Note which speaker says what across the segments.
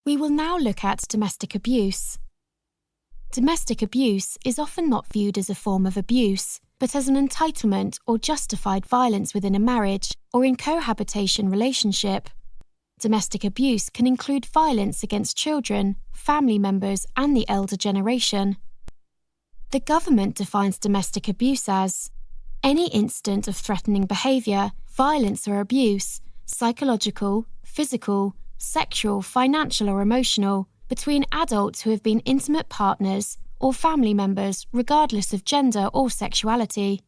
Speaker 1: We will now look at domestic abuse. Domestic abuse is often not viewed as a form of abuse, but as an entitlement or justified violence within a marriage or in cohabitation relationship. Domestic abuse can include violence against children, family members, and the elder generation. The government defines domestic abuse as any incident of threatening behaviour, violence or abuse, psychological, physical, sexual, financial or emotional, between adults who have been intimate partners or family members regardless of gender or sexuality.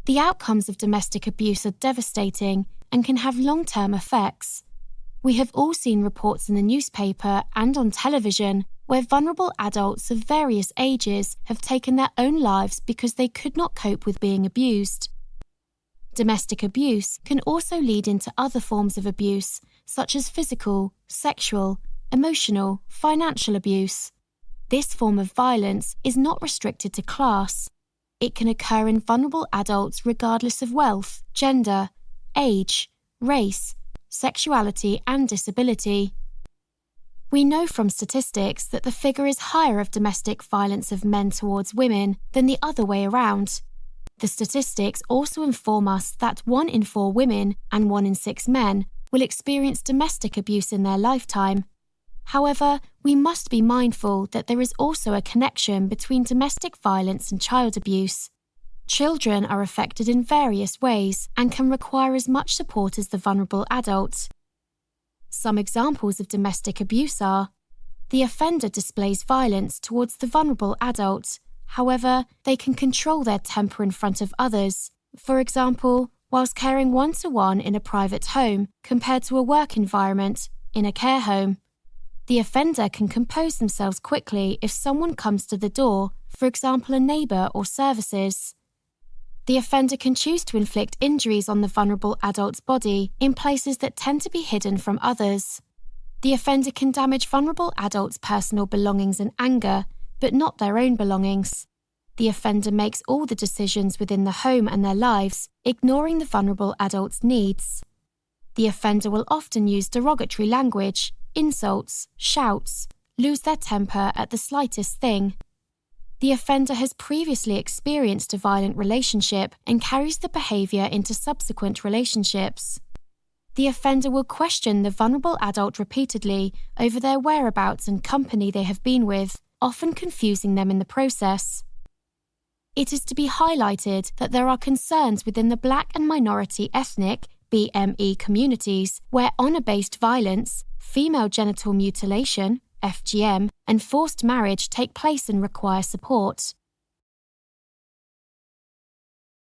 Speaker 1: The outcomes of domestic abuse are devastating and can have long-term effects. We have all seen reports in the newspaper and on television where vulnerable adults of various ages have taken their own lives because they could not cope with being abused. Domestic abuse can also lead into other forms of abuse, such as physical, sexual, emotional, financial abuse. This form of violence is not restricted to class. It can occur in vulnerable adults regardless of wealth, gender, age, race, sexuality, and disability. We know from statistics that the figure is higher of domestic violence of men towards women than the other way around. The statistics also inform us that 1 in 4 women and 1 in 6 men will experience domestic abuse in their lifetime. However, we must be mindful that there is also a connection between domestic violence and child abuse. Children are affected in various ways and can require as much support as the vulnerable adult. Some examples of domestic abuse are: the offender displays violence towards the vulnerable adult. However, they can control their temper in front of others, for example, whilst caring one-to-one in a private home compared to a work environment in a care home. The offender can compose themselves quickly if someone comes to the door, for example, a neighbour or services. The offender can choose to inflict injuries on the vulnerable adult's body in places that tend to be hidden from others. The offender can damage vulnerable adults' personal belongings in anger, but not their own belongings. The offender makes all the decisions within the home and their lives, ignoring the vulnerable adult's needs. The offender will often use derogatory language, insults, shouts, lose their temper at the slightest thing. The offender has previously experienced a violent relationship and carries the behaviour into subsequent relationships. The offender will question the vulnerable adult repeatedly over their whereabouts and company they have been with, often confusing them in the process. It is to be highlighted that there are concerns within the Black and minority ethnic (BME) communities where honour-based violence, female genital mutilation (FGM), and forced marriage take place and require support.